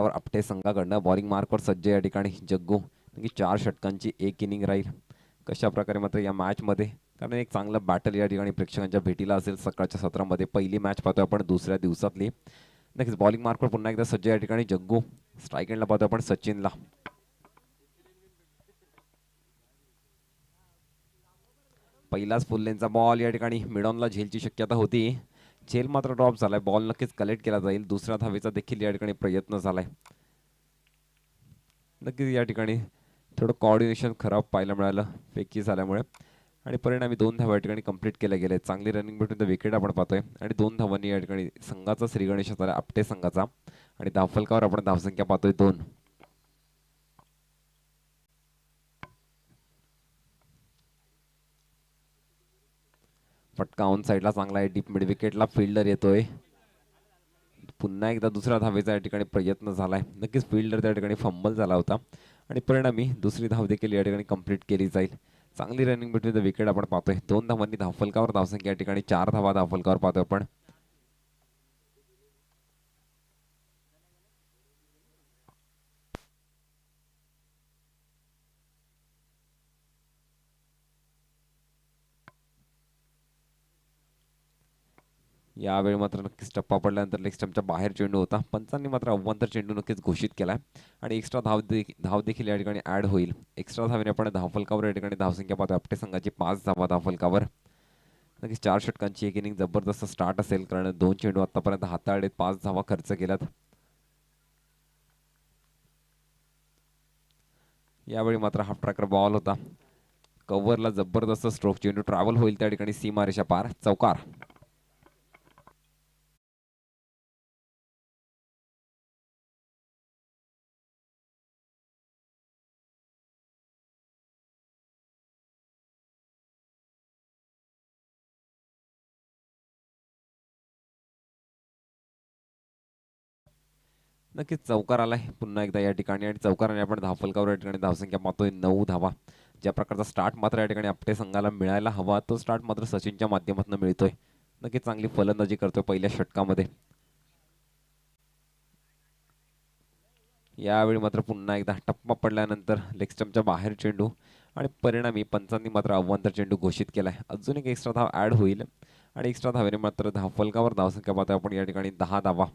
और आपटे संघाकडनं बॉलिंग मार्कवर सज्ज या ठिकाणी जग्गू. नक्की 4 षटकांची एक इनिंग राहील. कशा प्रकारे मात्र या मॅचमध्ये, कारण एक चांगलं बॅटल या ठिकाणी प्रेक्षकांच्या भेटीला असेल सकाळच्या सत्रामध्ये. पहिली मॅच पाहतोय आपण दुसऱ्या दिवसातली. नक्कीच बॉलिंग मार्कवर पुन्हा एकदा सज्ज या ठिकाणी जग्गू. स्ट्राईक एंडला पाहतोय आपण सचिनला. पहिलाच फुल लेनचा बॉल या ठिकाणी मिडॉनला झेलची शक्यता होती. झेल मात्र ड्रॉप झालाय. बॉल नक्कीच कलेक्ट केला जाईल. दुसऱ्या धावेचा देखील या ठिकाणी प्रयत्न झालाय. नक्कीच या ठिकाणी थोडं कॉर्डिनेशन खराब पाहायला मिळालं फेकी झाल्यामुळे, आणि परिणामी 2 धावा या ठिकाणी कंप्लीट केल्या गेल्या. चांगली रनिंग भेटून द विकेट आपण पाहतोय, आणि 2 धावांनी या ठिकाणी संघाचा श्रीगणेश झाला आपटे संघाचा, आणि धावफलकावर आपण धावसंख्या पाहतोय 2. फटका ऑन साईडला चांगला आहे. डीप मिड विकेटला फिल्डर येतोय. पुन्हा एकदा दुसऱ्या धावेचा या ठिकाणी प्रयत्न झालाय. नक्कीच फिल्डर त्या ठिकाणी फंबल झाला होता, आणि परिणामी दुसरी धाव देखील या ठिकाणी कंप्लीट केली जाईल. चांगली रनिंग बिटवीन द विकेट आपण पाहतोय. 2 धावांनी धावफलकावर धावसंख्या या ठिकाणी 4 धावा धावफलकावर पाहतोय आपण. यावेळी मात्र नक्कीच टप्पा पडल्यानंतर लेग स्टंपच्या बाहेर चेंडू होता. पंचांनी मात्र अव्वंतर चेंडू नक्कीच घोषित केलाय, आणि एक्स्ट्रा धाव देखील या ठिकाणी ऍड होईल. एक्स्ट्रा धावेने आपण धावफलकावर या ठिकाणी धावसंख्या पाहतोय आपल्या संघाची 5 धावा धावफलकावर. नक्कीच 4 षटकांची एक इनिंग जबरदस्त स्टार्ट असेल, कारण 2 चेंडू आतापर्यंत हाताळलेत, 5 धावा खर्च केल्यात. यावेळी मात्र हाफ ट्रॅकर बॉल होता. कव्हरला जबरदस्त स्ट्रोक. चेंडू ट्रॅव्हल होईल त्या ठिकाणी सीमारेषा पार. चौकार. नक्कीच चौकार आलाय पुन्हा एकदा या ठिकाणी, आणि चौकाराने आपण धावफलकावर या ठिकाणी धावसंख्या पाहतोय 9 धावा. ज्या प्रकारचा स्टार्ट मात्र या ठिकाणी आपटे संघाला मिळायला हवा, तो स्टार्ट मात्र सचिनच्या माध्यमातून मिळतोय. नक्कीच चांगली फलंदाजी करतोय पहिल्या षटकामध्ये. यावेळी मात्र पुन्हा एकदा टप्पा पडल्यानंतर लेग स्टंपच्या बाहेर चेंडू, आणि परिणामी पंचांनी मात्र अव्वंतर चेंडू घोषित केलाय. अजून एक एक्स्ट्रा धाव ऍड होईल, आणि एक्स्ट्रा धावेने मात्र धावफलकावर धावसंख्या पाहतोय आपण या ठिकाणी 10 धावा.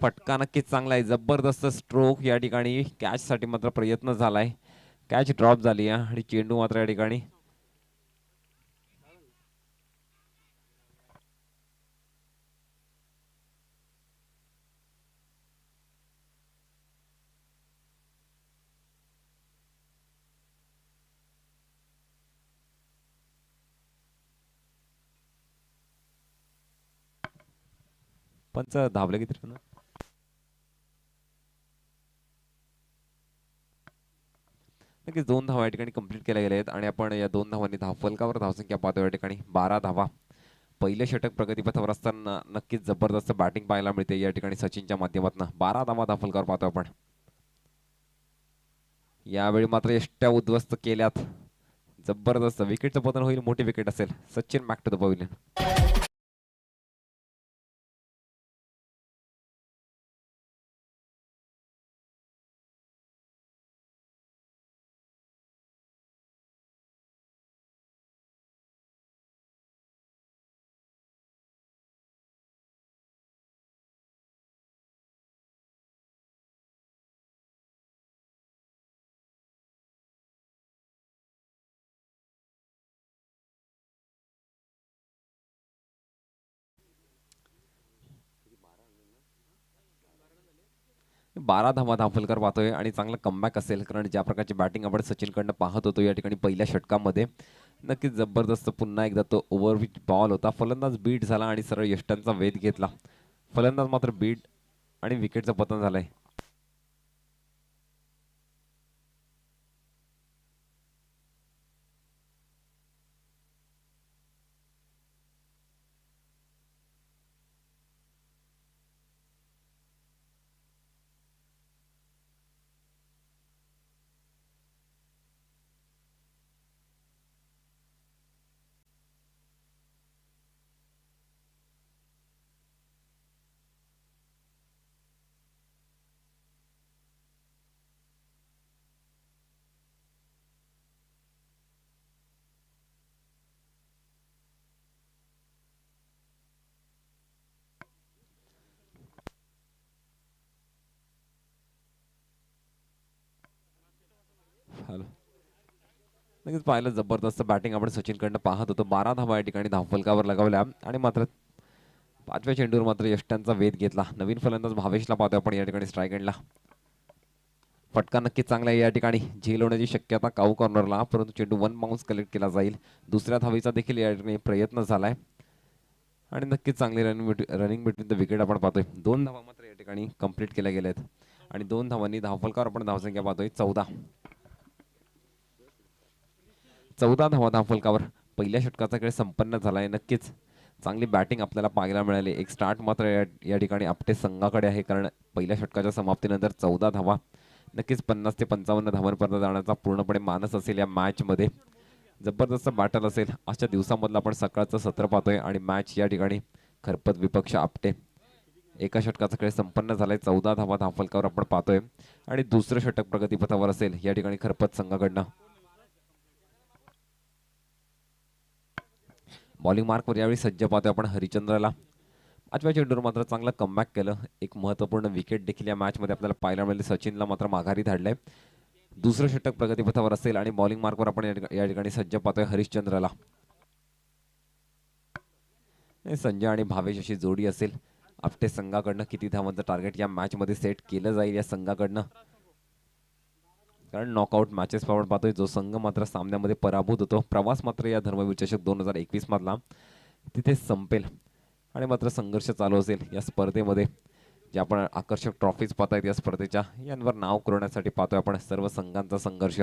फटका नक्कीच चांगला आहे. जबरदस्त स्ट्रोक या ठिकाणी. कॅच साठी मात्र प्रयत्न झालाय. कॅच ड्रॉप झाली आहे, आणि चेंडू मात्र या ठिकाणी पंच धावले किती रन? नक्कीच 2 धावा या ठिकाणी कंप्लीट केल्या गेल्या आहेत, आणि आपण या 2 धावांनी धावफलकावर धावसंख्या पाहतो या ठिकाणी 12 धावा. पहिले षटक प्रगतीपथावर असताना नक्कीच जबरदस्त बॅटिंग पाहायला मिळते या ठिकाणी सचिनच्या माध्यमातून. 12 धावा धावफलकावर पाहतो आपण. यावेळी मात्र एष्ट्या उद्ध्वस्त केल्यात. जबरदस्त विकेटचं पतन होईल. मोठी विकेट असेल. Sachin back to the pavilion. बारा धावा धावफलकर पाहतोय, आणि चांगला कमबॅक असेल, कारण ज्या प्रकारची बॅटिंग आपण सचिनकडनं पाहत होतो या ठिकाणी पहिल्या षटकामध्ये. नक्कीच जबरदस्त पुन्हा एकदा तो ओव्हरपिच बॉल होता. फलंदाज बीट झाला आणि सरळ यष्टांचा वेध घेतला. फलंदाज मात्र बीट आणि विकेटचं पतन झालंय. नक्कीच पाहिलं जबरदस्त बॅटिंग आपण सचिनकडनं पाहत होतो. 12 धावा या ठिकाणी धावफलकावर लगावल्या आणि मात्र 5व्या चेंडूवर मात्र यष्ट्यांचा वेध घेतला. नवीन फलंदाज भावेशला पाहतोय आपण या ठिकाणी स्ट्राईक एंडला. फटका नक्कीच चांगला आहे या ठिकाणी, झेल होण्याची शक्यता काऊ कॉर्नरला, परंतु चेंडू 1 बाउन्स कलेक्ट केला जाईल. दुसऱ्या धावेचा देखील या ठिकाणी प्रयत्न झालाय आणि नक्कीच चांगली रनिंग बिटवीन द विकेट आपण पाहतोय. 2 धावा मात्र या ठिकाणी कंप्लीट केल्या गेल्या आहेत आणि 2 धावांनी धावफलकावर आपण धावसंख्या पाहतोय 14. 14 धावा धावफलकावर पहिल्या षटकाचा खेळ संपन्न झालाय. नक्कीच चांगली बॅटिंग आपल्याला पाहायला मिळाली. एक स्टार्ट मात्र या ठिकाणी आपटे संघाकडे आहे, कारण पहिल्या षटकाच्या समाप्तीनंतर 14 धावा नक्कीच 50 ते 55 धावांपर्यंत जाण्याचा पूर्णपणे मानस असेल या मॅचमध्ये. जबरदस्त बॅटल असेल. आजच्या दिवसामधलं आपण सकाळचं सत्र पाहतोय आणि मॅच या ठिकाणी खरपत विपक्ष आपटे. एका षटकाचा खेळ संपन्न झालाय. 14 धावा धावफलकावर आपण पाहतोय आणि दुसरं षटक प्रगतीपथावर असेल या ठिकाणी खरपत संघाकडनं. बॉलिंग मार्कवर यावेळी सज्ज पाहतोय आपण हरिश्चंद्रला. 5व्या चेंडूवर मात्र चांगलं कमबॅक केलं. एक महत्त्वपूर्ण विकेट देखील या मॅचमध्ये आपल्याला पाहायला मिळाली. सचिनला मात्र माघारी धाडलंय. दुसरं षटक प्रगतीपथावर असेल आणि बॉलिंग मार्कवर आपण या ठिकाणी सज्ज पाहतोय हरिश्चंद्रला. संजय आणि भावेश अशी जोडी असेल. आपटे संघाकडनं किती धावांचं टार्गेट या मॅचमध्ये सेट केलं जाईल या संघाकडनं, कारण नॉकआउट मॅचेस आपण पाहतोय जो संघ मात्र सामन्यामध्ये पराभूत होतो, प्रवास मात्र या धर्मवीर चषक 2021 मधला तिथे संपेल आणि मात्र संघर्ष चालू असेल या स्पर्धेमध्ये. जे आपण आकर्षक ट्रॉफीज पाहतायत या स्पर्धेच्या, यांवर नाव करण्यासाठी पाहतोय आपण सर्व संघांचा संघर्ष.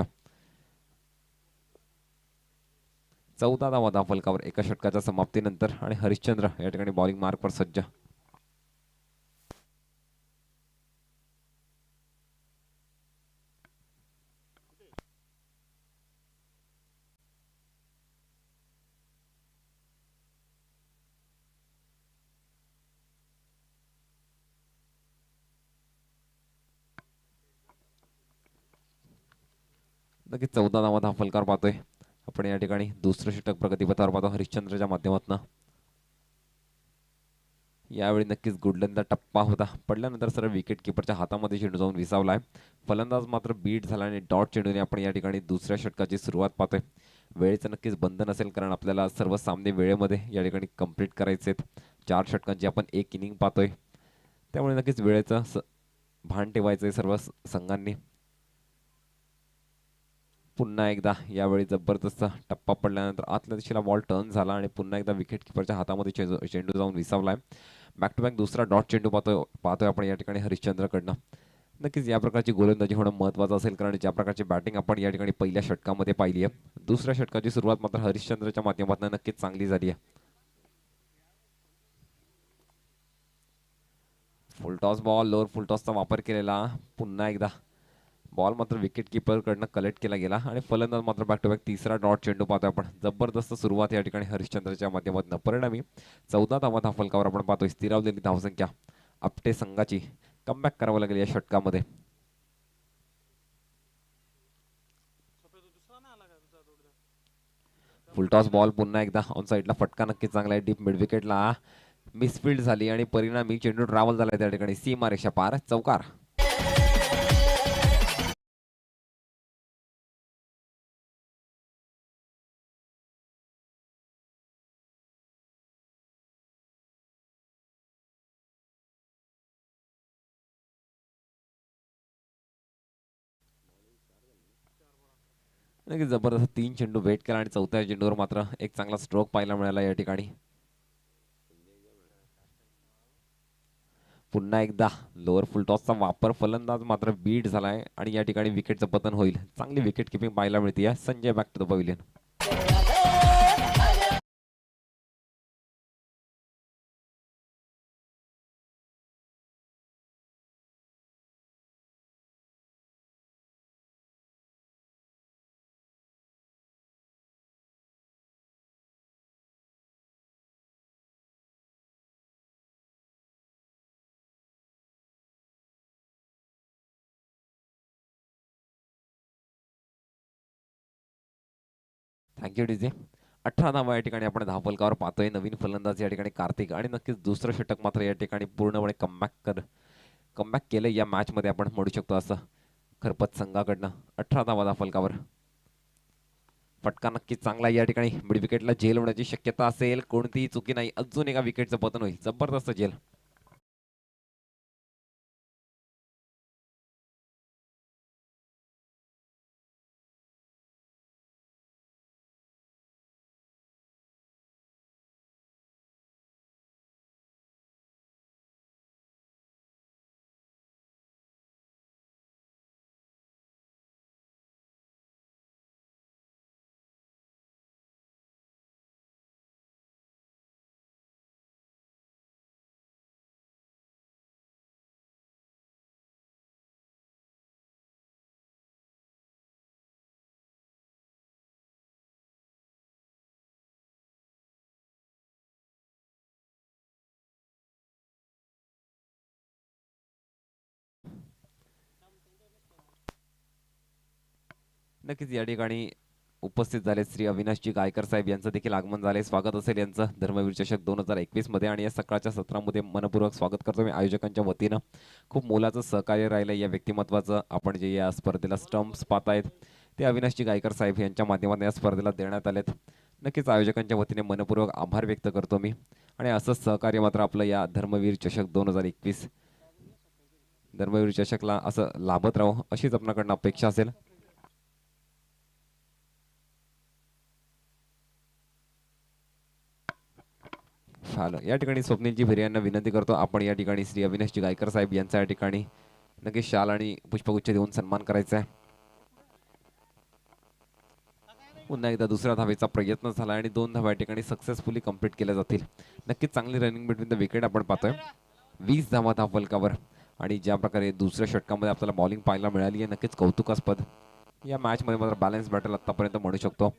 14 धावा धावफलकावर एका षटकाच्या समाप्तीनंतर आणि हरिश्चंद्र या ठिकाणी बॉलिंग मार्कवर सज्ज. नक्कीच 14 धावा धावफलकावर पाहतोय आपण या ठिकाणी. दुसरं षटक प्रगतीपथावर पाहतो हरिश्चंद्रच्या माध्यमातून. यावेळी नक्कीच गुडलंदा टप्पा होता, पडल्यानंतर सरळ विकेट किपरच्या हातामध्ये चेंडू जाऊन विसावलाय. फलंदाज मात्र बीट झाला आणि डॉट चेंडूने आपण या ठिकाणी दुसऱ्या षटकाची सुरुवात पाहतोय. वेळेचं नक्कीच बंधन असेल, कारण आपल्याला सर्व सामने वेळेमध्ये या ठिकाणी कंप्लीट करायचे आहेत. 4 षटकांची आपण एक इनिंग पाहतोय, त्यामुळे नक्कीच वेळेचं भान ठेवायचंय सर्व संघांनी. पुन्हा एकदा यावेळी जबरदस्त टप्पा पडल्यानंतर आतल्या दिशेला बॉल टर्न झाला आणि पुन्हा एकदा विकेट किपरच्या हातामध्ये चेंडू जाऊन विसावलाय. बॅक टू बॅक दुसरा डॉट चेंडू पाहतोय आपण या ठिकाणी हरिश्चंद्रकडनं. नक्कीच या प्रकारची गोलंदाजी होणं महत्त्वाचं असेल, कारण ज्या प्रकारची बॅटिंग आपण या ठिकाणी पहिल्या षटकामध्ये पाहिली आहे, दुसऱ्या षटकाची सुरुवात मात्र हरिश्चंद्रच्या माध्यमातून नक्कीच चांगली झाली आहे. फुलटॉस बॉल, लोअर फुलटॉसचा वापर केलेला. पुन्हा एकदा बॉल मात्र विकेट किपरकडनं कलेक्ट केला गेला आणि फलंदाज मात्र बॅक टू बॅक तिसरा डॉट चेंडू पाहतोय आपण. जबरदस्त सुरुवात या ठिकाणी हरिश्चंद्रच्या माध्यमातून. परिणामी 14 धावा धावफलकावर आपण पाहतोय. स्थिरावलेली धावसंख्या आपटे संघाची. कमबॅक करावं लागेल या षटकामध्ये. फुलटॉस बॉल पुन्हा एकदा ऑन साईडला. फटका नक्कीच चांगला आहे. डीप मिड विकेटला मिसफिल्ड झाली आणि परिणामी चेंडू ट्रॅव्हल झाला त्या ठिकाणी सीमारेषा पार, चौकार. नक्कीच जबरदस्त 3 चेंडू वेट केला आणि चौथ्या चेंडूवर मात्र एक चांगला स्ट्रोक पाहायला मिळाला या ठिकाणी. पुन्हा एकदा लोअर फुलटॉसचा वापर. फलंदाज मात्र बीट झालाय आणि या ठिकाणी विकेटचं पतन होईल. चांगली विकेट किपिंग पाहायला मिळते. Sanjay back to the pavilion. Thank you DJ. 18 धावा या ठिकाणी आपण धावफलकावर पाहतोय. नवीन फलंदाज या ठिकाणी कार्तिक आणि नक्कीच दुसरं षटक मात्र या ठिकाणी पूर्णपणे कमबॅक केलं या मॅच मध्ये आपण म्हणू शकतो असं खरपत संघाकडनं. 18 धावा धावफलकावर. फटका नक्कीच चांगला आहे. या ठिकाणी मिड विकेटला झेल होण्याची शक्यता असेल. कोणतीही चुकी नाही. अजून एका विकेटचं पतन होईल. जबरदस्त झेल. नक्कीच या ठिकाणी उपस्थित झाले श्री अविनाशजी गायकर साहेब यांचं देखील आगमन झाले. स्वागत असेल यांचं धर्मवीर चषक 2021 मध्ये. आणि या सकाळच्या सत्रामध्ये मनपूर्वक स्वागत करतो मी आयोजकांच्या वतीनं. खूप मोलाचं सहकार्य राहिलं या व्यक्तिमत्वाचं. आपण जे या स्पर्धेला स्टंप्स पाहतायत ते अविनाशजी गायकर साहेब यांच्या माध्यमातून या स्पर्धेला देण्यात आलेत. नक्कीच आयोजकांच्या वतीने मनपूर्वक आभार व्यक्त करतो मी. आणि असंच सहकार्य मात्र आपलं या धर्मवीर चषक 2021 धर्मवीर चषकला असं लाभत राहो अशीच आपल्याकडनं अपेक्षा असेल. झालं. या ठिकाणी स्वप्नीलजी भिरे यांना विनंती करतो आपण या ठिकाणी श्री अविनाशजी गायकर साहेब यांचा या ठिकाणी नक्कीच शाल आणि पुष्पगुच्छ देऊन सन्मान करायचा आहे. पुन्हा एकदा दुसऱ्या धावेचा प्रयत्न झाला आणि 2 धावा या ठिकाणी सक्सेसफुली कंप्लीट केल्या जातील. नक्कीच चांगली रनिंग बिटवीन द विकेट आपण पाहतोय. 20 धावा धाव फलकावर. आणि ज्या प्रकारे दुसऱ्या षटकामध्ये आपल्याला बॉलिंग पाहायला मिळाली आहे नक्कीच कौतुकास्पद. या मॅचमध्ये मात्र बॅलन्स बॅटल आतापर्यंत म्हणू शकतो.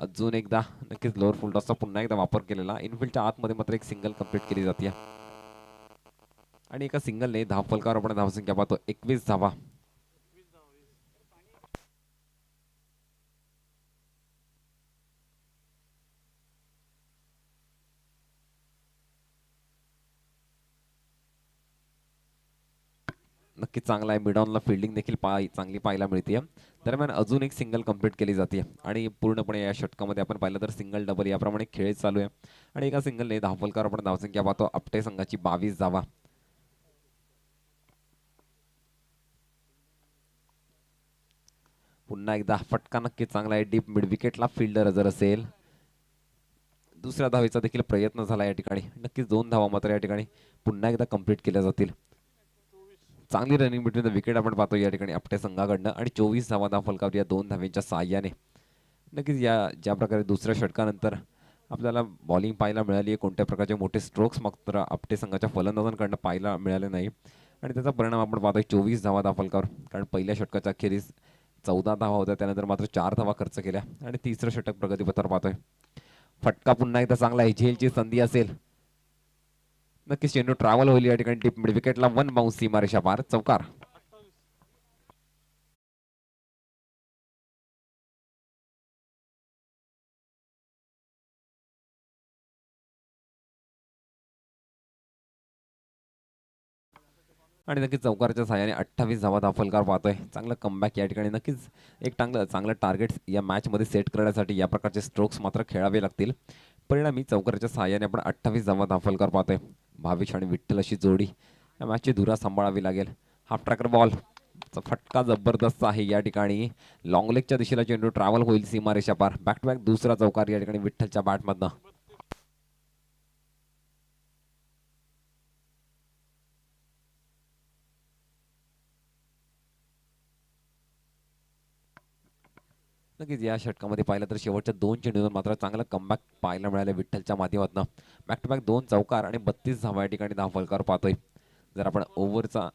अजून एकदा नक्कीच लोअर फुल टॉसचा पुन्हा एकदा वापर केलेला. इनफिल्डच्या आतमध्ये मात्र एक सिंगल कंप्लीट केली जाते आणि एका सिंगलने धाव फलकावर आपण धावसंख्या पाहतो 21 धावा. नक्कीच चांगला आहे. मिडॉनला फिल्डिंग देखील चांगली पाहायला मिळते. दरम्यान अजून एक सिंगल कंप्लीट केली जाते आणि पूर्णपणे या षटकामध्ये आपण पाहिलं तर सिंगल डबल याप्रमाणे खेळ चालू आहे. आणि एका सिंगलने धावफलकावर आपण धावसंख्या पाहतो आपटे संघाची 22 धावा. पुन्हा एकदा फटका नक्कीच चांगला आहे. डीप मिड विकेटला फिल्डर जर असेल. दुसऱ्या धावेचा देखील प्रयत्न झाला या ठिकाणी. नक्कीच 2 धावा मात्र या ठिकाणी पुन्हा एकदा कंप्लीट केल्या जातील. चांगली रनिंग बिटवीन द विकेट आपण पाहतो या ठिकाणी आपट्या संघाकडनं. आणि 24 धावा धाव फलकावर या 2 धावेच्या साहाय्याने. नक्कीच या ज्या प्रकारे दुसऱ्या षटकानंतर आपल्याला बॉलिंग पाहायला मिळाली आहे कोणत्या प्रकारचे मोठे स्ट्रोक्स मात्र आपटे संघाच्या फलंदाजांकडनं पाहायला मिळाले नाही. आणि त्याचा परिणाम आपण पाहतोय 24 धावा धाव फलकावर. कारण पहिल्या षटकाच्या अखेरीस 14 धावा होत्या त्यानंतर मात्र 4 धावा खर्च केल्या. आणि तिसरं षटक प्रगतीपथावर पाहतोय. फटका पुन्हा एकदा चांगला आहे. झेलची संधी असेल. नक्कीच चेंडू ट्रॅव्हल होईल या ठिकाणी टिप मिड विकेटला 1 बाउन्स सीमारेषा पार चौकार. आणि नक्कीच चौकाराच्या साहाय्याने 28 धावा धावफलकार पाहतोय. चांगलं कमबॅक या ठिकाणी. नक्कीच एक चांगलं टार्गेट या मॅचमध्ये सेट करण्यासाठी या प्रकारचे स्ट्रोक्स मात्र खेळावे लागतील. परिणामी चौकाराच्या साहाय्याने आपण 28 धावा धावफलकार पाहतोय. भावेश आणि विठ्ठल अशी जोडी या मॅचची धुरा सांभाळावी लागेल. हाफ ट्रॅकर बॉल फटका जबरदस्त आहे या ठिकाणी. लॉंग लेगच्या दिशेला चेंडू ट्रॅव्हल होईल सीमारेषा पार. बॅक टू बॅक दुसरा चौकार या ठिकाणी विठ्ठलच्या बॅटमधनं. नक्कीच या षटकामध्ये पाहिलं तर शेवटच्या 2 चेंडूंवर मात्र चांगलं कमबॅक पाहायला मिळालं विठ्ठलच्या माध्यमातून. बॅक टू बॅक 2 चौकार आणि 32 धावा या ठिकाणी धावफलकावर पाहतोय. जर आपण ओव्हरचा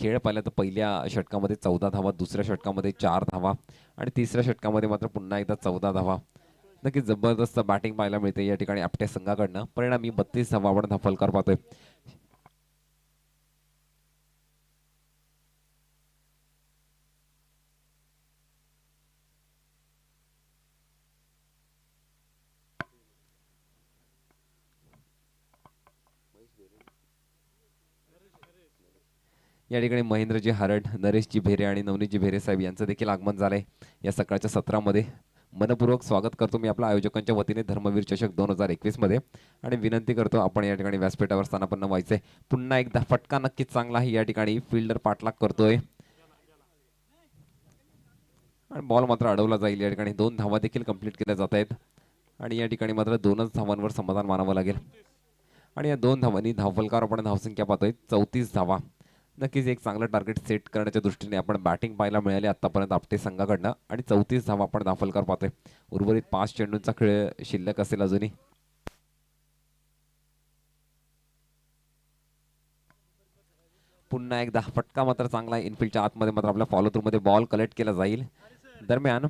खेळ पाहिला तर पहिल्या षटकामध्ये 14 धावा, दुसऱ्या षटकामध्ये 4 धावा आणि तिसऱ्या षटकामध्ये मात्र पुन्हा एकदा 14 धावा. नक्कीच जबरदस्त बॅटिंग पाहायला मिळते या ठिकाणी आपट्या संघाकडनं. परिणामी 32 धावा आपण धावफलकावर पाहतोय. या ठिकाणी महेंद्रजी हारड, नरेशजी भेरे आणि नवनीतजी भेरे साहेब यांचं देखील आगमन झालंय या सकाळच्या सत्रामध्ये. मनपूर्वक स्वागत करतो मी आपल्या आयोजकांच्या वतीने धर्मवीर चषक 2021 मध्ये आणि विनंती करतो आपण या ठिकाणी व्यासपीठावर स्थानापन्न व्हायचंय. पुन्हा एकदा फटका नक्कीच चांगला आहे. या ठिकाणी फिल्डर पाठलाग करतोय आणि बॉल मात्र अडवला जाईल. या ठिकाणी 2 धावा देखील कंप्लीट केल्या जात आहेत आणि या ठिकाणी मात्र 2च धावांवर समाधान मानावं लागेल आणि या 2 धावांनी धावफलकावर आपण धावसंख्या पाहतोय 34 धावा. नक्कीच एक चांगलं टार्गेट सेट करण्याच्या दृष्टीने आपण बॅटिंग पाहायला मिळाली आतापर्यंत आपटे संघाकडनं आणि 34 धावा आपण धावफलकावर पाहतोय. उर्वरित 5 चेंडूंचा खेळ शिल्लक असेल अजूनही. पुन्हा एकदा फटका मात्र चांगला आहे. इनफिल्डच्या आतमध्ये मात्र आपल्या फॉलो थ्रू मध्ये बॉल कलेक्ट केला जाईल. दरम्यान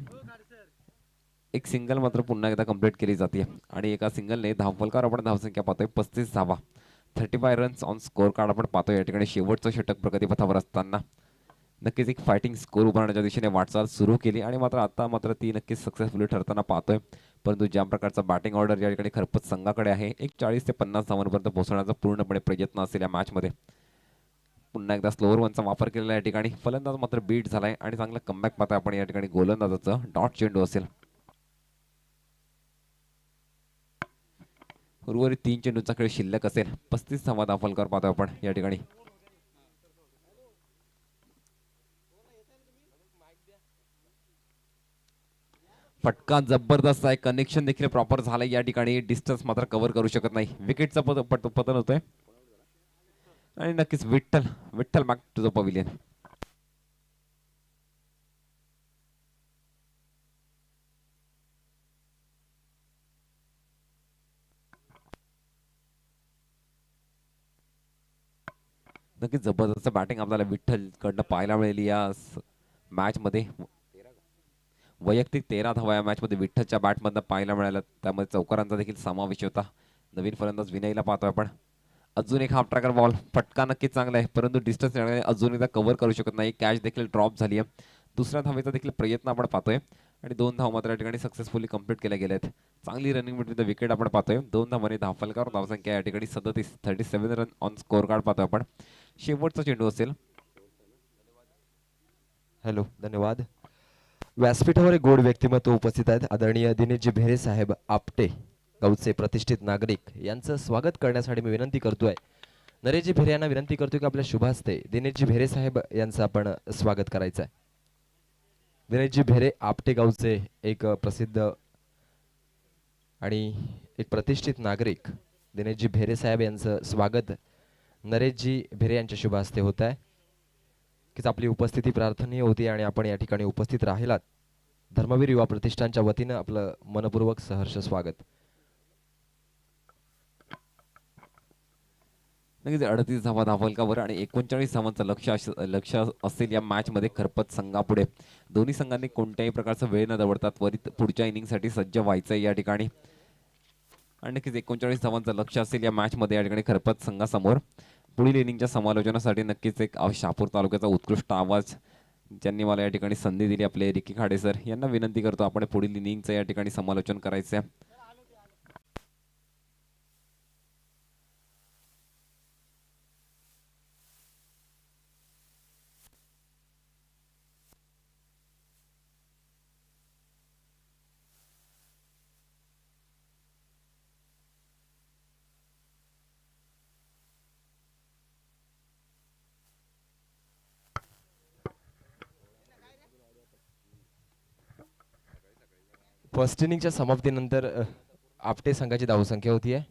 एक सिंगल मात्र पुन्हा एकदा कंप्लीट केली जाते आणि एका सिंगलने धावफलकावर आपण धावसंख्या पाहतोय 35 धावा. 35 रन्स ऑन स्कोर कार्ड आपण पाहतोय. या ठिकाणी शेवटचं षटक प्रगतीपथावर असताना नक्कीच एक फायटिंग स्कोर उभारण्याच्या दिशेने वाटचाल सुरू केली आणि मात्र आता मात्र ती नक्कीच सक्सेसफुली ठरताना पाहतोय. परंतु ज्या प्रकारचा बॅटिंग ऑर्डर या ठिकाणी खरपत संघाकडे आहे, एक 40 ते 50 धावांपर्यंत पोहोचण्याचा पूर्णपणे प्रयत्न असेल या मॅचमध्ये. पुन्हा एकदा स्लोअर वनचा वापर केलेला या ठिकाणी फलंदाज मात्र बीट झालाय आणि चांगला कमबॅक पाहताय आपण या ठिकाणी. गोलंदाजाचं डॉट चेंडू असेल. उर्वरित 3 चेंडूंचा खेळ शिल्लक असेल. 35 धावा धावफलकावर पाहतोय आपण या ठिकाणी. फटका जबरदस्त आहे. कनेक्शन देखील प्रॉपर झालंय या ठिकाणी. डिस्टन्स मात्र कव्हर करू शकत नाही. विकेटचं पतन होतोय आणि नक्कीच Vitthal Vitthal back to the pavilion. नक्कीच जबरदस्त बॅटिंग आपल्याला विठ्ठल कडनं पाहायला मिळाली या मॅच मध्ये. वैयक्तिक 13 धावा या मॅच मध्ये विठ्ठलच्या बॅटमधनं पाहायला मिळाल्या. त्यामध्ये चौकारांचा देखील समावेश होता. नवीन फलंदाज विनयला पाहतोय आपण. अजून एक हाफ ट्रॅकर बॉल. फटका नक्कीच चांगला आहे परंतु डिस्टन्स अजून एकदा कव्हर करू शकत नाही. कॅच देखील ड्रॉप झाली आहे. दुसऱ्या धावेचा देखील प्रयत्न आपण पाहतोय आणि 2 धावा मात्र या ठिकाणी सक्सेसफुली कंप्लीट केल्या गेल्या आहेत. चांगली रनिंग बिटवीन द विकेट आपण पाहतोय. 2 धावांनी धावफलकावर धावसंख्या या ठिकाणी 37 रन ऑन स्कोर कार्ड पाहतोय आपण. शेवटचा चेंडू असेल. हॅलो, धन्यवाद. व्यासपीठावर एक गोड व्यक्तिमत्व उपस्थित आहेत. आदरणीय दिनेशजी भेरे साहेब आपटे, गावचे प्रतिष्ठित नागरिक, यांचं स्वागत करण्यासाठी मी विनंती करतोय. नरेशजी भेरे यांना विनंती करतोय की आपल्या शुभ हस्ते दिनेशजी भेरे साहेब यांचं आपण स्वागत करायचं आहे. दिनेशजी भेरे आपटे गावचे एक प्रसिद्ध आणि एक प्रतिष्ठित नागरिक दिनेशजी भेरे साहेब यांचं स्वागत नरेशजी भेरे यांच्या शुभ हस्ते होत आहे. की आपली उपस्थिती प्रार्थनीय होती आणि आपण या ठिकाणी उपस्थित राहिलात. धर्मवीर युवा प्रतिष्ठानच्या वतीनं आपलं मनपूर्वक सहर्ष स्वागत. नक्कीच 38 धावा धावफलकावर आणि 39 धावांचं लक्ष असेल या मॅच मध्ये खरपत संघापुढे. दोन्ही संघांनी कोणत्याही प्रकारचा वेळ न दवडता त्वरित पुढच्या इनिंगसाठी सज्ज व्हायचं या ठिकाणी आणि नक्कीच 39 धावांचं लक्ष असेल या मॅच मध्ये या ठिकाणी खरपत संघासमोर. पुढील इनिंगच्या समालोचनासाठी नक्कीच एक शहापूर तालुक्याचा उत्कृष्ट आवाज ज्यांनी मला या ठिकाणी संधी दिली, आपले रिकी खाडे सर यांना विनंती करतो आपण पुढील इनिंगचं या ठिकाणी समालोचन करायचं आहे. फर्स्ट इनिंगच्या समाप्तीनंतर आपटे संघाची धावसंख्या होती आहे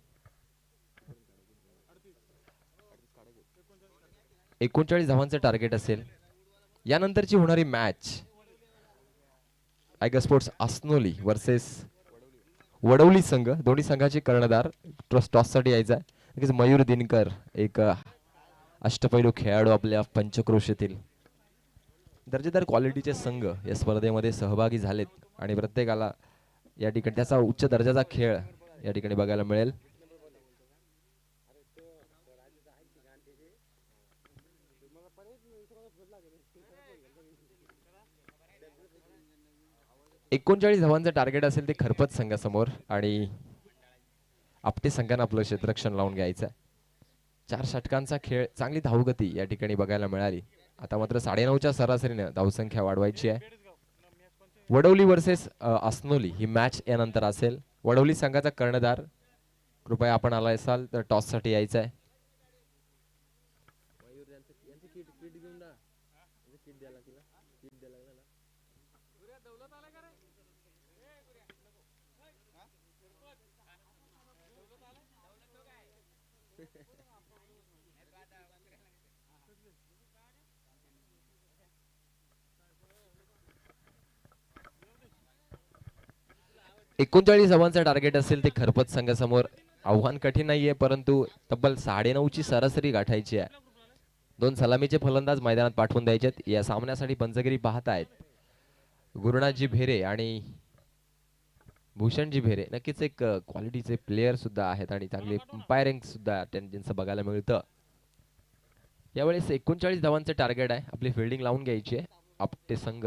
39 धावांचं टार्गेट असेल. यानंतरची होणारी match tiger sports Asnoli versus Vadavali संघ. दोन्ही संघाचे कर्णधार टॉससाठी यायचा आहे. नक्कीच मयूर दिनकर एक अष्टपैलू खेळाडू आपल्या पंचक्रोशीतील. दर्जेदार क्वालिटीचे संघ या स्पर्धेमध्ये सहभागी झालेत आणि प्रत्येकाला या ठिकाणी त्याचा उच्च दर्जाचा खेळ या ठिकाणी बघायला मिळेल. एकोणचाळीस धावांचं टार्गेट असेल ते खरपत संघासमोर आणि आपटे संघानं आपलं क्षेत्ररक्षण लावून घ्यायचं. 4 षटकांचा खेळ, चांगली धावगती या ठिकाणी बघायला मिळाली. आता मात्र 9.5च्या सरासरीने धावसंख्या वाढवायची आहे. वडवली वर्सेस अस्नोली ही मॅच यानंतर असेल. वडवली संघाचा कर्णधार, कृपया आपण आला असाल तर टॉस साठी यायचं आहे. एकोणचाळीस धावांचं टार्गेट असेल ते खरपत संघासमोर आव्हान कठीण नाहीये, परंतु तब्बल 9.5ची सरासरी गाठायची आहे. 2 सलामीचे फलंदाज मैदानात पाठवून द्यायचे. या सामन्यासाठी पंचगिरी पाहत आहेत. गुरुनाथजी भेरे आणि भूषणजी भेरे नक्कीच एक क्वालिटीचे प्लेयर सुद्धा आहेत आणि चांगले अंपायरिंग सुद्धा त्यांचं बघायला मिळतं. यावेळेस 39 धावांचं टार्गेट आहे. आपली फिल्डिंग लावून घ्यायची आहे. आपटे संघ,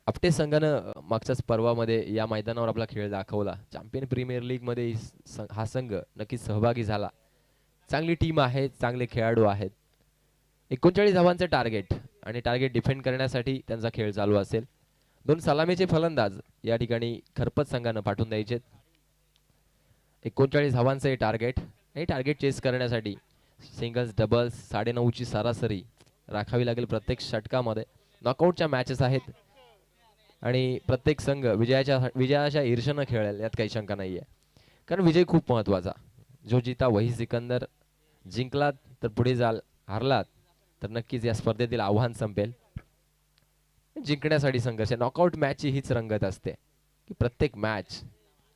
आपटे संघानं मागच्याच पर्वामध्ये या मैदानावर आपला खेळ दाखवला. चॅम्पियन प्रीमियर लीग मध्ये हा संघ नक्कीच सहभागी झाला. चांगली टीम आहे, चांगले खेळाडू आहेत. 39 धावांचे टार्गेट आणि टार्गेट डिफेंड करण्यासाठी त्यांचा खेळ चालू असेल. 2 सलामीचे फलंदाज या ठिकाणी खरपत संघानं पाठवून द्यायचे. 39 धावांचे टार्गेट आणि टार्गेट चेस करण्यासाठी सिंगल्स, डबल्स, 9.5ची सरासरी राखावी लागेल प्रत्येक षटकामध्ये. नॉकआउटच्या मॅचेस आहेत आणि प्रत्येक संघ विजयाच्या ईर्षेनं खेळेल यात काही शंका नाहीये, कारण विजय खूप महत्वाचा. जो जीता वही सिकंदर. जिंकलात तर पुढे जाल, हारलात तर नक्कीच या स्पर्धेतील आव्हान संपेल. जिंकण्यासाठी संघर्ष. नॉकआउट मॅचची हीच रंगत असते की प्रत्येक मॅच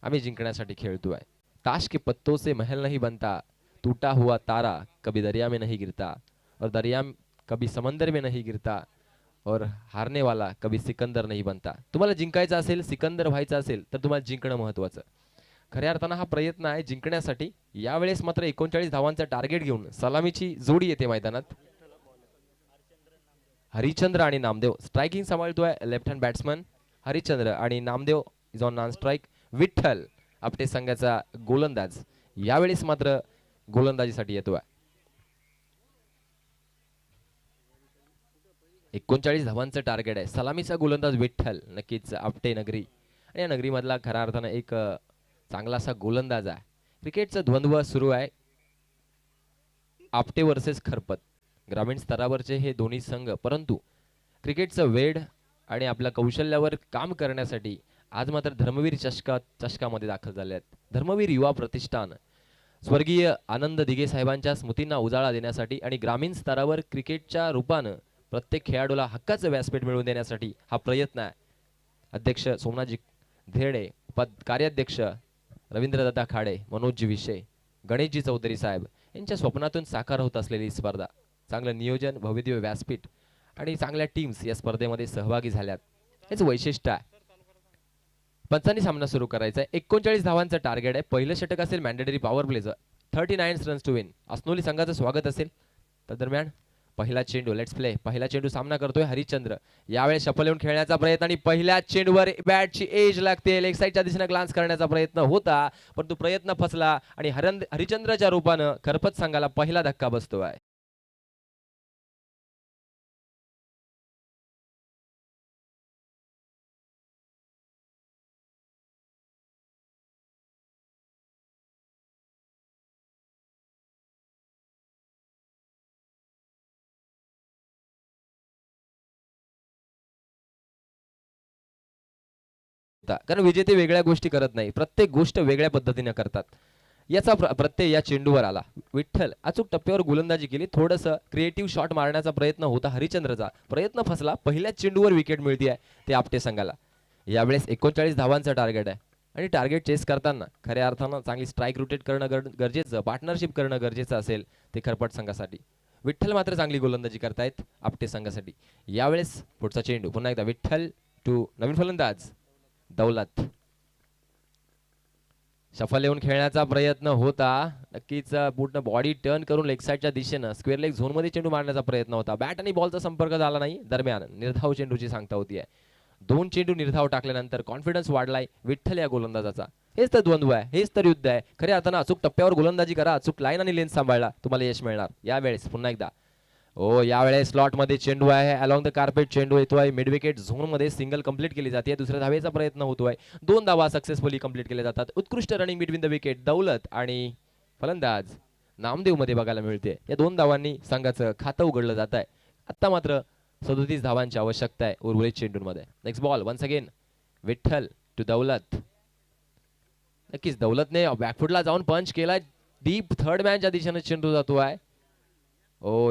आम्ही जिंकण्यासाठी खेळतोय. ताश के पत्तों से महल नहीं बनता, टूटा हुआ तारा कभी दरिया में नहीं गिरता, और दरिया कभी समंदर में नहीं गिरता, और हारने वाला कभी सिकंदर नहीं बनता. तुम्हाला जिंकायचं असेल, सिकंदर व्हायचं असेल तर तुम्हाला जिंकणं महत्वाचं. खऱ्या अर्थानं हा प्रयत्न आहे जिंकण्यासाठी. यावेळेस मात्र 39 धावांचा टार्गेट घेऊन सलामीची जोडी येते मैदानात. हरिचंद्र आणि नामदेव. स्ट्रायकिंग सांभाळतोय लेफ्ट हँड बॅट्समन हरिचंद्र आणि Namdev is on non strike. Vitthal Apte संघाचा गोलंदाज यावेळेस मात्र गोलंदाजीसाठी येतोय. 39 धावांचं टार्गेट आहे. सलामीचा गोलंदाज विठ्ठल नक्कीच आपटे नगरी आणि या नगरीमधला खऱ्या अर्थानं एक चांगलासा गोलंदाज आहे. क्रिकेटचा द्वंद्व सुरू आहे. आपटे वर्सेस खरपत. ग्रामीण स्तरावरचे हे दोन्ही संघ, परंतु क्रिकेटचं वेड आणि आपल्या कौशल्यावर काम करण्यासाठी आज मात्र धर्मवीर चषकामध्ये दाखल झाले आहेत. धर्मवीर युवा प्रतिष्ठान स्वर्गीय आनंद दिघे साहेबांच्या स्मृतींना उजाळा देण्यासाठी आणि ग्रामीण स्तरावर क्रिकेटच्या रूपानं प्रत्येक खेळाडूला हक्काचं व्यासपीठ मिळवून देण्यासाठी हा प्रयत्न आहे. अध्यक्ष सोमनाथजी धेरडे, कार्याध्यक्ष रवींद्रदादा खाडे, मनोजजी विषय, गणेशजी चौधरी साहेब यांच्या स्वप्नातून साकार होत असलेली स्पर्धा. चांगलं नियोजन, भव्यदिव्य व्यासपीठ आणि चांगल्या टीम्स या स्पर्धेमध्ये सहभागी झाल्यात, हेच वैशिष्ट्य आहे. पंचांनी सामना सुरू करायचा आहे. 39 धावांचं टार्गेट आहे. पहिलं षटक असेल मॅन्डेटरी पॉवर प्लेचं. 39 रन्स टू विन. अस्नोली संघाचं स्वागत असेल. तर दरम्यान पहिला चेंडू, लेट्स प्ले. पहिला चेंडू सामना करतोय हरिचंद्र. यावेळेस शफल येऊन खेळण्याचा प्रयत्न आणि पहिल्या चेंडूवर बॅटची एज लागते. लेग साईडच्या दिशेने ग्लान्स करण्याचा प्रयत्न होता, परंतु प्रयत्न फसला आणि हरिचंद्रच्या रूपानं खरपत संघाला पहिला धक्का बसतोय. कारण विजेते वेगळ्या गोष्टी करत नाही, प्रत्येक गोष्ट वेगळ्या पद्धतीने करतात. याचा प्रत्यय या चेंडूवर आला. विठ्ठल अचूक टप्प्यावर गोलंदाजी केली. थोडंसं क्रिएटिव्ह शॉट मारण्याचा प्रयत्न होता हरिचंद्रचा, प्रयत्न फसला. पहिल्याच चेंडूवर विकेट मिळते आहे ते आपटे संघाला. यावेळेस 39 धावांचं टार्गेट आहे आणि टार्गेट चेस करताना खऱ्या अर्थानं चांगली स्ट्राईक रोटेट करणं गरजेचं, पार्टनरशिप करणं गरजेचं असेल ते खरपट संघासाठी. विठ्ठल मात्र चांगली गोलंदाजी करतायत आपटे संघासाठी. यावेळेस पुढचा चेंडू पुन्हा एकदा विठ्ठल टू नवीन फलंदाज दौलत. शफल येऊन खेळण्याचा प्रयत्न होता. नक्कीच पूर्ण बॉडी टर्न करून लेग साईडच्या दिशेनं स्क्वेअर लेग झोन मध्ये चेंडू मारण्याचा प्रयत्न होता. बॅट आणि बॉलचा संपर्क झाला नाही. दरम्यान निर्धाव चेंडूची सांगता होती आहे. 2 चेंडू निर्धाव टाकल्यानंतर कॉन्फिडन्स वाढलाय विठ्ठल या गोलंदाजाचा. हेच तर द्वंद्व आहे, हेच तर युद्ध आहे. खऱ्या अर्थानं अचूक टप्प्यावर गोलंदाजी करा, अचूक लाईन आणि लेन्थ सांभाळला, तुम्हाला यश मिळणार. यावेळेस पुन्हा एकदा यावेळेस स्लॉट मध्ये चेंडू आहे, अलॉंग द कार्पेट चेंडू येतोय. मिड विकेट झोन मध्ये सिंगल कंप्लीट केली जाते. दुसऱ्या धावेचा प्रयत्न होतोय. 2 धावा सक्सेसफुली कंप्लीट केल्या जातात. उत्कृष्ट रनिंग बिटवीन द विकेट दौलत आणि फलंदाज नामदेव मध्ये बघायला मिळते. या 2 धावांनी संघाचं खातं उघडलं जात आहे. आता मात्र 37 धावांची आवश्यकता आहे उर्वरित चेंडूंमध्ये. Next ball once again Vitthal to Daulat. नक्कीच दौलतने बॅकफुटला जाऊन पंच केलाय. डीप थर्ड मॅनच्या दिशेने चेंडू जातोय.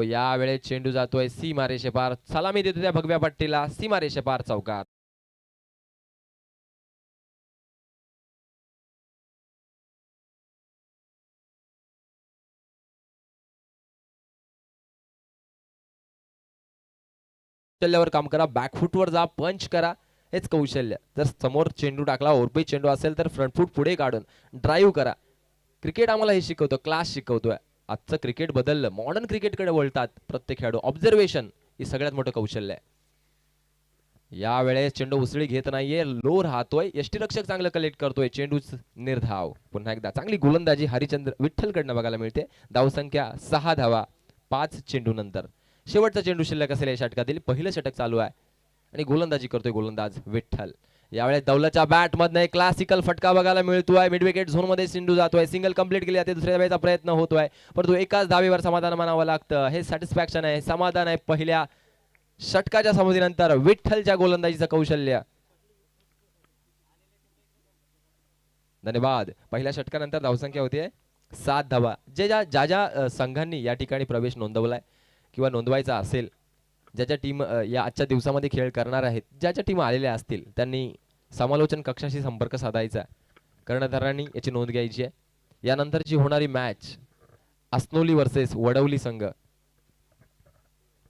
यावेळेस चेंडू जातोय सीमारेषे पार. सलामी देतो त्या भगव्या पट्टीला. सीमारेषे पार चौकार. कौशल्यावर काम करा, बॅकफुटवर जा, पंच करा, हेच कौशल्य. जर समोर चेंडू टाकला, ओरपी चेंडू असेल तर फ्रंट फूट पुढे काढून ड्राईव्ह करा. क्रिकेट आम्हाला हे शिकवतो, क्लास शिकवतोय. आजचं क्रिकेट बदललं, मॉडर्न क्रिकेटकडे वळतात प्रत्येक खेळाडू. ऑब्झर्वेशन ही सगळ्यात मोठं कौशल्य आहे. यावेळेस चेंडू उसळी घेत नाहीये, लो राहतोय. यष्टीरक्षक चांगलं कलेक्ट करतोय. चेंडू निर्धाव. पुन्हा एकदा चांगली गोलंदाजी हरिचंद्र विठ्ठलकडनं बघायला मिळते. धावसंख्या 6 धावा 5 चेंडू नंतर. शेवटचा चेंडू शिल्लक असेल या षटकातील. पहिलं षटक चालू आहे आणि गोलंदाजी करतोय गोलंदाज विठ्ठल. यावेळेस दौलतच्या बॅट मधनं एक क्लासिकल फटका बघायला मिळतोय. मिड विकेट झोन मध्ये चेंडू जातोय. सिंगल कंप्लीट केली जाते. दुसऱ्या धावेचा प्रयत्न होतोय, परंतु एकाच धावेवर समाधान मानावं लागतं. हे सॅटिस्फॅक्शन आहे, समाधान आहे पहिल्या षटकाच्या समजुतीनंतर विठ्ठलच्या गोलंदाजीचं कौशल्य. धन्यवाद. पहिल्या षटकानंतर धावसंख्या होती 7 धावा. ज्या संघांनी या ठिकाणी प्रवेश नोंदवलाय किंवा नोंदवायचा असेल, ज्याच्या टीम या आजच्या दिवसामध्ये खेळ करणार आहेत, ज्याच्या टीम आलेल्या असतील, त्यांनी समालोचन कक्षाशी संपर्क साधायचा. कर्णधारांनी याची नोंद घ्यायची आहे. यानंतरची होणारी मॅच अस्नोली वर्सेस वडवली संघ.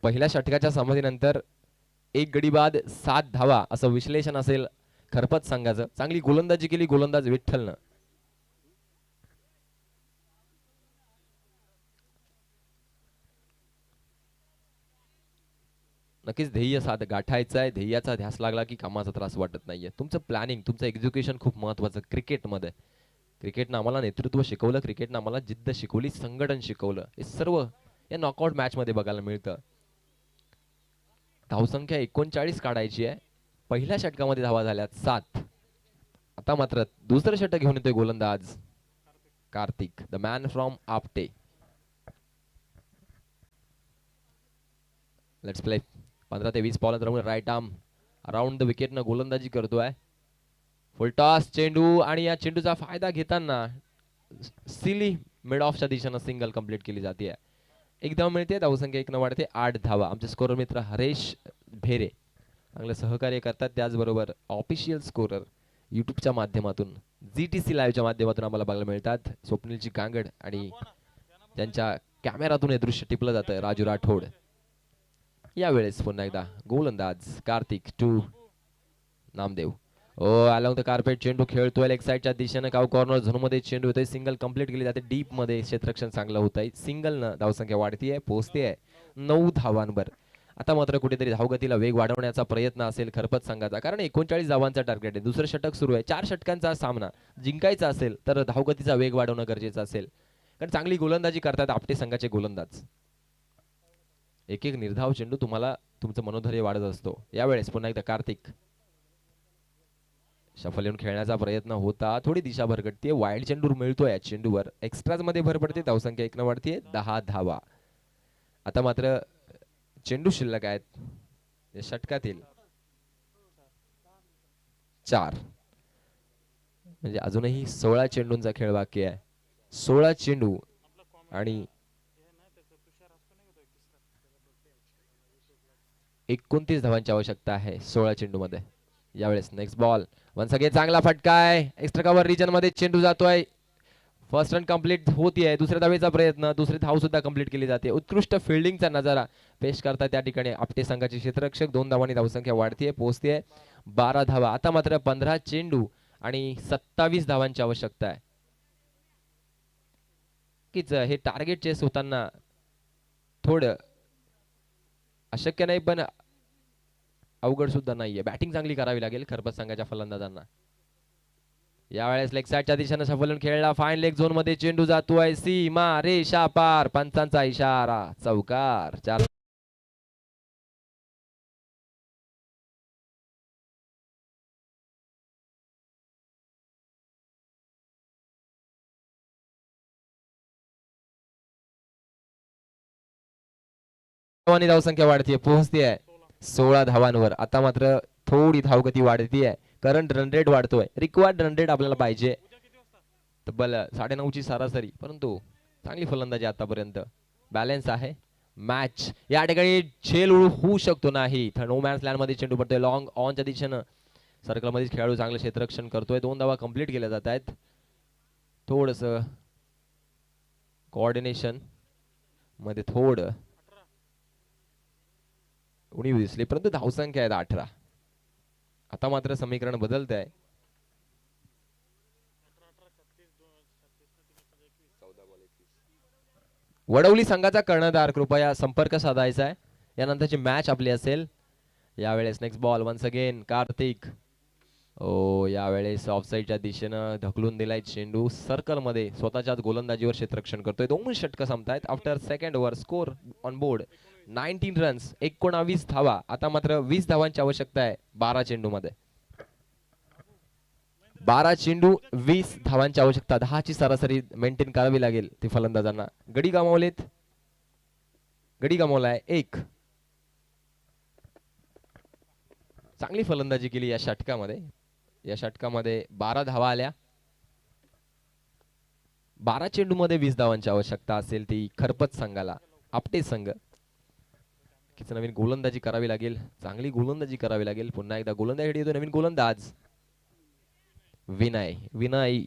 पहिल्या षटकाच्या समजुतीनंतर 1 गडी बाद 7 धावा असं विश्लेषण असेल खरपत संघाचं. चांगली गोलंदाजी केली गोलंदाज विठ्ठलनं. नक्कीच ध्येय गाठायचं आहे. ध्येयाचा ध्यास लागला की कामाचा त्रास वाटत नाहीये. तुमचं प्लॅनिंग, तुमचं एक्झिक्युशन खूप महत्वाचं क्रिकेटमध्ये. क्रिकेटनं आम्हाला नेतृत्व शिकवलं, क्रिकेटनं आम्हाला जिद्द शिकवली, संघटन शिकवलं. हे सर्व या नॉकआउट मॅच मध्ये बघायला मिळतं. धावसंख्या 39 काढायची आहे. पहिल्या षटकामध्ये धावा झाल्यात 7. आता मात्र दुसरं षटक घेऊन येतोय गोलंदाज Kartik, the man from Apte. Let's play. 15 ते 20 बॉल अंतरावर राईट आर्म अराउंड द विकेटनं गोलंदाजी करतोय. फुल टॉस चेंडू आणि या चेंडूचा फायदा घेताना सिली मिड ऑफच्या दिशेनं सिंगल कंप्लीट केली जाते. एक धाव मिळते. धावसंख्या 1 वाढते. 8 धावा. आमचे स्कोरर मित्र हरेश भेरे चांगलं सहकार्य करतात. त्याचबरोबर ऑफिशियल स्कोरर युट्यूबच्या माध्यमातून, GTC लाईव्हच्या माध्यमातून आम्हाला बघायला मिळतात. स्वप्नीलजी कांगड आणि त्यांच्या कॅमेरातून हे दृश्य टिपलं जातं राजू राठोड. यावेळेस पुन्हा एकदा गोलंदाज Kartik to Namdev. Along the carpet चेंडू खेळतोय लेग साईडच्या दिशेनं. काव कॉर्नर झोन मध्ये चेंडू होतोय. सिंगल कंप्लीट केली जाते. डीप मध्ये क्षेत्ररक्षण चांगलं होत आहे. सिंगल न धावसंख्या वाढतीये, पोहोचते 9 धावांवर. आता मात्र कुठेतरी धावगतीला वेग वाढवण्याचा प्रयत्न असेल खरपत संघाचा, कारण 39 धावांचा टार्गेट आहे. दुसरं षटक सुरू आहे. 4 षटकांचा सामना जिंकायचा असेल तर धावगतीचा वेग वाढवणं गरजेचं असेल, कारण चांगली गोलंदाजी करतात आपटे संघाचे गोलंदाज. एक एक निर्धाव चेंडू तुम्हाला तुमचं मनोधैर्य वाढत असतो. यावेळेस पुन्हा एकदा कार्तिक शफल येऊन खेळण्याचा प्रयत्न होता. थोडी दिशा भरकटते. वाईड चेंडू मिळतोय या चेंडूवर. एक्स्ट्राज मध्ये भर पडते. धावसंख्या 1 वाढते. 10 धावा. आता मात्र चेंडू शिल्लक आहेत या षटकातील 4, म्हणजे अजूनही 16 चेंडूंचा खेळ बाकी आहे. 16 चेंडू आणि 29 धावांची आवश्यकता आहे 16 चेंडू मध्ये. यावेळेस नेक्स्ट बॉल वन्स अगेन चांगला फटका आहे. एक्स्ट्रा कव्हर रिजन मध्ये चेंडू जातोय. फर्स्ट रन कंप्लीट होतीये. दुसऱ्या धावेचा प्रयत्न, दुसरी धाव सुद्धा कंप्लीट केली जाते. उत्कृष्ट फिल्डिंगचा नजारा पेश करतात त्या ठिकाणी आपटे संघाचे क्षेत्ररक्षक. 2 धावांनी धावसंख्या वाढतीये, पोहोचतीये 12 धावा. आता मात्र 15 चेंडू आणि 27 धावांची आवश्यकता आहे. कीच हे टार्गेट चेस होताना थोडं अशक्य नाही, पण अवघड सुद्धा नाहीये. बॅटिंग चांगली करावी लागेल खरपत संघाच्या फलंदाजांना. यावेळेस लेग साईडच्या दिशेने सफलून खेळला. फाईन लेग झोन मध्ये चेंडू जातोय सीमा रेषा पार. पंचांचा इशारा, चौकार. 4 धावांनी धावसंख्या वाढतीये, पोहोचतीये 16 धावांवर. आता मात्र थोडी धावगती वाढतीये. करंट रन रेट वाढतोय. रिक्वायर्ड रन रेट आपल्याला पाहिजे तब्बल 9.5 ची सरासरी, परंतु चांगली फलंदाजी आतापर्यंत. बॅलन्स आहे मॅच. या ठिकाणी झेल होऊ शकतो नाही. नो मॅन्स लँड मध्ये चेंडू पडतोय. लॉंग ऑनच्या दिशेनं सर्कल मध्ये खेळाडू चांगलं क्षेत्ररक्षण करतोय. 2 धावा कंप्लीट केल्या जात आहेत. थोडस कोऑर्डिनेशन मध्ये थोडं उणीव दिसली, परंतु धावसंख्या आहेत 18. आता मात्र समीकरण बदलत आहे. वडवली संघाचा कर्णधार कृपया संपर्क साधायचा आहे. यानंतरची मॅच आपली असेल. यावेळेस next ball once again Kartik. ओ यावेळेस ऑफसाईडच्या दिशेनं ढकलून दिलाय चेंडू. सर्कल मध्ये स्वतःच्याच गोलंदाजीवर क्षेत्ररक्षण करतोय. 2 षटकं संपतायत after second over. Score on board 19 runs, 19 धावा. आता मात्र 20 धावांची आवश्यकता आहे 12 चेंडू मध्ये. 12 चेंडू 20 धावांची आवश्यकता. 10 ची सरासरी मेंटेन करावी लागेल ती फलंदाजांना. गडी गमावलेत. गडी गमावलाय 1. चांगली फलंदाजी केली या षटकामध्ये. या षटकामध्ये 12 धावा आल्या. 12 चेंडू मध्ये 20 धावांची आवश्यकता असेल ती खरपत संघाला. आपटे संघ नवीन गोलंदाजी करावी लागेल. चांगली गोलंदाजी करावी लागेल. पुन्हा एकदा गोलंदाजीसाठी येतो नवीन गोलंदाज विनय. विनय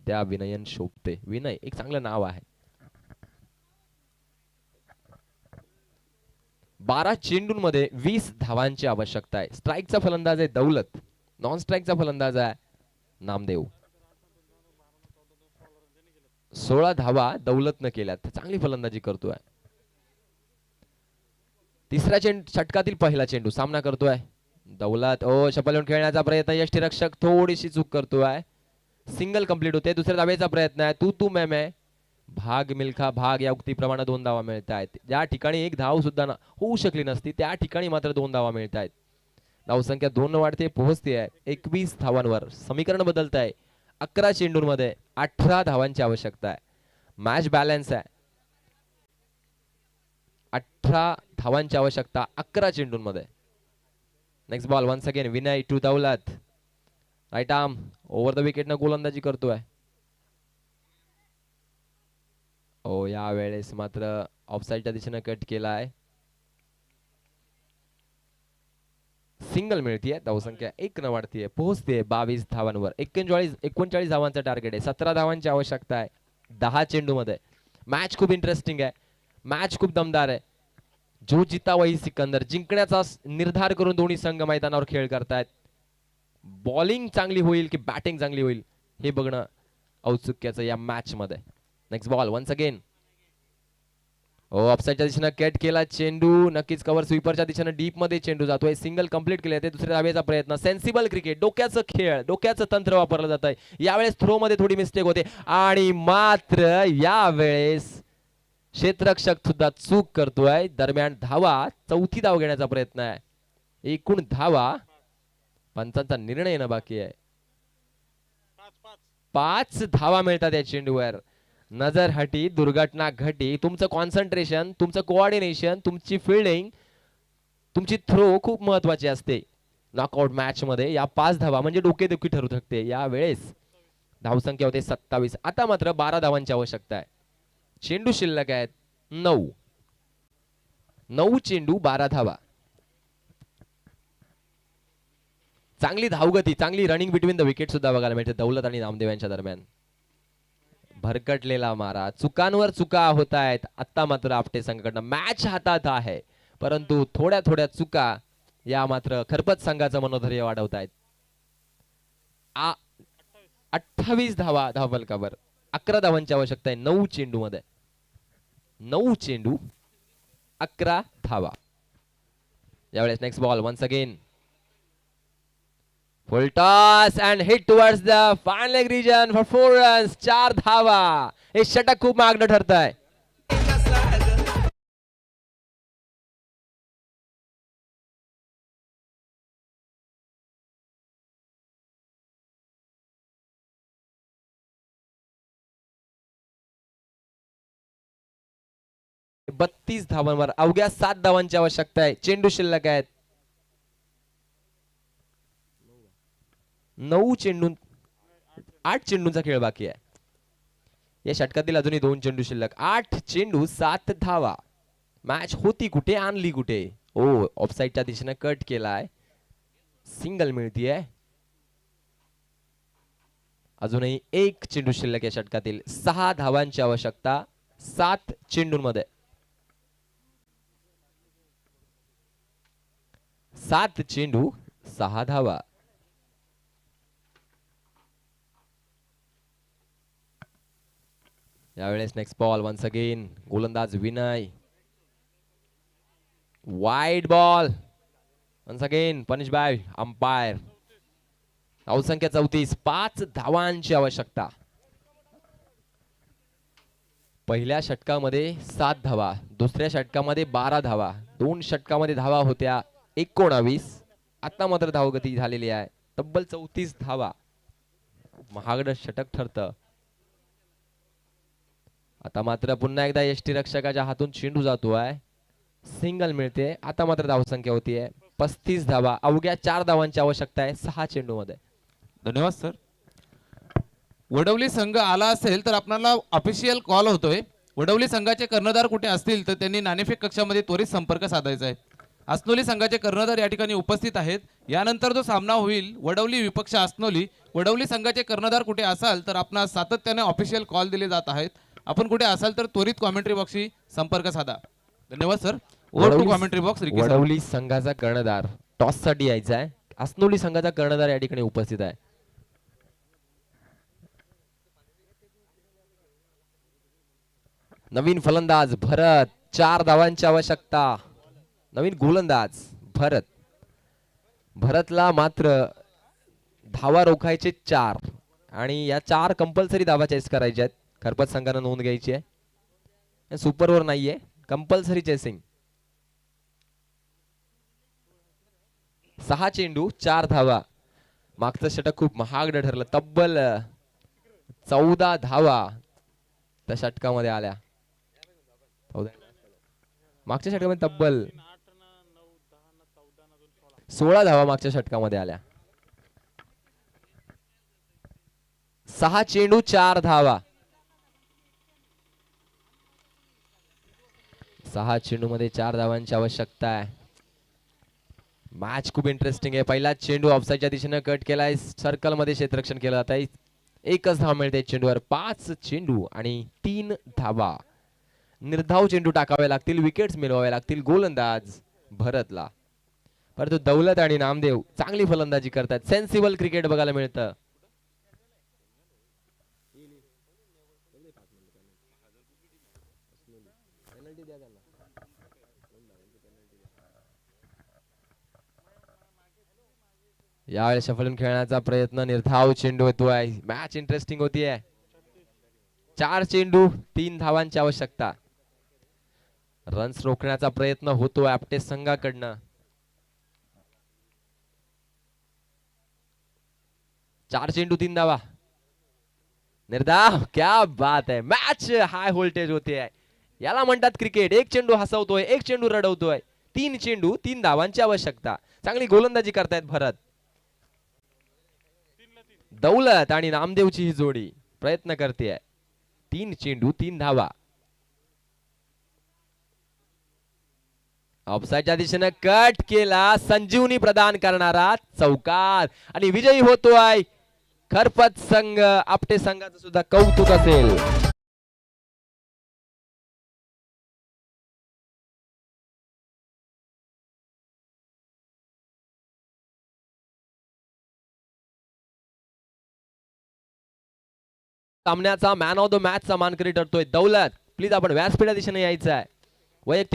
त्या विनयन शोभते. विनय एक चांगलं नाव आहे. 12 चेंडूंमध्ये 20 धावांची आवश्यकता आहे. स्ट्राईकचा फलंदाज आहे दौलत. नॉन स्ट्राईकचा फलंदाज आहे नामदेव. 16 धावा दौलतनं केल्यात. चांगली फलंदाजी करतोय. तिसऱ्या षटकातील पहिला चेंडू सामना करतोय दौलत. शपल खेळण्याचा प्रयत्न. यष्टीरक्षक थोडीशी चूक करतोय. सिंगल कंप्लीट होते. दुसऱ्या धावेचा प्रयत्न आहे. तू मैं भाग मिल्खा भाग या उक्तीप्रमाणे 2 धावा मिळत आहेत. ज्या ठिकाणी 1 धाव सुद्धा होऊ शकली नसती त्या ठिकाणी मात्र 2 धावा मिळत आहेत. धावसंख्या 2 वाढते, पोहोचते आहे 21 धावांवर. समीकरण बदलत आहे. 11 चेंडूंमध्ये 18 धावांची आवश्यकता आहे. मॅच बॅलन्स आहे. 18 धावांची आवश्यकता 11 चेंडूंमध्ये. Next ball once again Vinay to Daulat. Right arm over the wicket न गोलंदाजी करतोय. यावेळेस मात्र ऑफसाईडच्या दिशेने कट केला आहे. सिंगल मिळतीये. धावसंख्या 1 न वाढतीये, पोहोचते 22 धावांवर. 39 धावांचं टार्गेट आहे. 17 धावांची आवश्यकता आहे 10 चेंडू मध्ये. मॅच खूप इंटरेस्टिंग आहे. मॅच खूप दमदार आहे. जो जिता वही सिकंदर. जिंकण्याचा निर्धार करून दोन्ही संघ मैदानावर खेळ करतायत. बॉलिंग चांगली होईल की बॅटिंग चांगली होईल हे बघणं औत्सुक्याचं या मॅच मध्ये. Next ball once again. ऑफसाईडच्या दिशेनं कट केला चेंडू. नक्कीच कव्हर स्वीपरच्या दिशेनं डीप मध्ये चेंडू जातोय. सिंगल कंप्लीट केले ते. दुसऱ्या धावेचा प्रयत्न. Sensible cricket. डोक्याचं खेळ, डोक्याचं तंत्र वापरलं जात आहे. यावेळेस थ्रो मध्ये थोडी मिस्टेक होते आणि मात्र यावेळेस क्षेत्ररक्षक सुद्धा चूक करतोय. दरम्यान धावा 4थी धाव घेण्याचा प्रयत्न आहे. एकूण धावा पंचांचा निर्णय येणं बाकी आहे. 5 धावा मिळतात या चेंडूवर. नजर हटी, दुर्घटना घटी. तुमचं कॉन्सन्ट्रेशन, तुमचं कोऑर्डिनेशन, तुमची फिल्डिंग, तुमची थ्रो खूप महत्वाची असते नॉकआउट मॅच मध्ये. या 5 धावा म्हणजे डोकेदुखी ठरू शकते. यावेळेस धावसंख्या होते 27. आता मात्र 12 धावांची आवश्यकता आहे. चेंडू शिल्लक आहेत 9 चेंडू 12 धावा. चांगली धावगती, चांगली रनिंग बिटवीन द विकेट सुद्धा बघायला मिळते दौलत आणि नामदेव यांच्या दरम्यान. भरकटलेला मारा. चुकांवर चुका होत आहेत. आता मात्र आपटे संघाकडनं मॅच हातात आहे, परंतु थोड्या थोड्या चुका या मात्र खरपत संघाचं मनोधैर्य वाढवत आहेत. 28 धावा धावफलकावर. 11 धावांची आवश्यकता आहे 9 चेंडू मध्ये. 9 चेंडू 11 धावा. यावेळेस next ball once again full toss and hit towards the fine leg region for 4 runs. 4 धावा. हे षटक खूप मागणं ठरत आहे. बत्तीस धावांवर अवघ्या 7 धावांची आवश्यकता आहे. चेंडू शिल्लक आहेत. 9 चेंडू 8 चेंडूंचा खेळ बाकी आहे. या षटकातील अजूनही 2 चेंडू शिल्लक. 8 चेंडू 7 धावा. मॅच होती कुठे आणली कुठे. ओ ऑफसाईडच्या दिशेने कट केलाय. सिंगल मिळतीये. अजूनही 1 चेंडू शिल्लक या षटकातील. 6 धावांची आवश्यकता 7 चेंडूंमध्ये. 7 चेंडू 6 धावा. यावेळेस नेक्स्ट बॉल वन्स अगेन गोलंदाज Vinay. Wide ball once again punish by umpire. धावसंख्या 34. 5 धावांची आवश्यकता. पहिल्या षटकामध्ये 7 धावा, दुसऱ्या षटकामध्ये 12 धावा, 2 षटकामध्ये धावा होत्या 19. आता मात्र धावगती झालेली आहे तब्बल 34 धावा. महागड षटक ठरतं. आता मात्र पुन्हा एकदा यष्टी रक्षकाच्या हातून चेंडू जातोय. सिंगल मिळते. आता मात्र धावसंख्या होतीये 35 धावा. अवघ्या 4 धावांची आवश्यकता आहे 6 चेंडू मध्ये. धन्यवाद सर. वडवली संघ आला असेल तर आपल्याला ऑफिशियल कॉल होतोय. वडवली संघाचे कर्णधार कुठे असतील तर त्यांनी नाणेफेक कक्षामध्ये त्वरित संपर्क साधायचा आहे. आसनोली संघाचे कर्णधार या ठिकाणी उपस्थित आहेत. यानंतर जो सामना होईल वडवली विपक्ष आसनोली. वडवली संघाचे कर्णधार कुठे असाल तर आपणास सातत्याने ऑफिशियल कॉल दिले जात आहेत. आपण कुठे असाल तर त्वरित कॉमेंट्री बॉक्सशी संपर्क साधा. धन्यवाद sir. Over to commentary box. Vadavali संघाचा कर्णधार टॉस साठी यायचा आहे. आसनोली संघाचा कर्णधार या ठिकाणी उपस्थित आहे. नवीन फलंदाज भरत. 4 धावांची आवश्यकता. नवीन गोलंदाज भरत. भरतला मात्र धावा रोखायचे 4 आणि या 4 कंपल्सरी धावा चेस करायच्या आहेत. खरपत संघाने नोंद घ्यायची आहे. सुपरवर नाहीये. Compulsory chasing. 6 चेंडू 4 धावा. मागचं षटक खूप महागड ठरलं. तब्बल 14 धावा त्या षटकामध्ये आल्या. मागच्या षटकामध्ये तब्बल 16 धावा मागच्या षटकामध्ये आल्या. 6 चेंडू 4 धावा. 6 चेंडू मध्ये 4 धावांची आवश्यकता आहे. मॅच खूप इंटरेस्टिंग आहे. पहिला चेंडू ऑफसाईडच्या दिशेने कट केलाय. सर्कल मध्ये क्षेत्ररक्षण केलं जात आहे. एकच धाव मिळते चेंडूवर. 5 चेंडू आणि 3 धावा. निर्धाव चेंडू टाकावे लागतील. विकेट्स मिळवावे लागतील गोलंदाज भरतला. परंतु दौलत आणि नामदेव चांगली फलंदाजी करतात. सेन्सिबल क्रिकेट बघायला मिळतं. यावेळेस सफलून खेळण्याचा प्रयत्न. निर्धाव चेंडू येतोय. मॅच इंटरेस्टिंग होतीये. 4 चेंडू 3 धावांची आवश्यकता. रन्स रोखण्याचा प्रयत्न होतोय आपटे संघाकडनं. 4 चेंडू 3 धावा. निर्धाव. क्या बात आहे. मॅच हाय व्होल्टेज होते. याला म्हणतात क्रिकेट. 1 चेंडू हसवतोय, 1 चेंडू रडवतोय. 3 चेंडू 3 धावांची आवश्यकता. चांगली गोलंदाजी करतायत भरत. दौलत आणि नामदेवची ही जोडी प्रयत्न करते. 3 चेंडू 3 धावा. ऑफसाईडच्या दिशेने कट केला. संजीवनी प्रदान करणारा चौकार आणि विजयी होतोय खरपत संघ. आपटे संघाचं सुद्धा कौतुक असेल. सामन्याचा मॅन ऑफ द मॅच चा मानकरी ठरतोय दौलत. प्लीज आपण व्यासपीठा दिशेने यायचं आहे. वैयक्तिक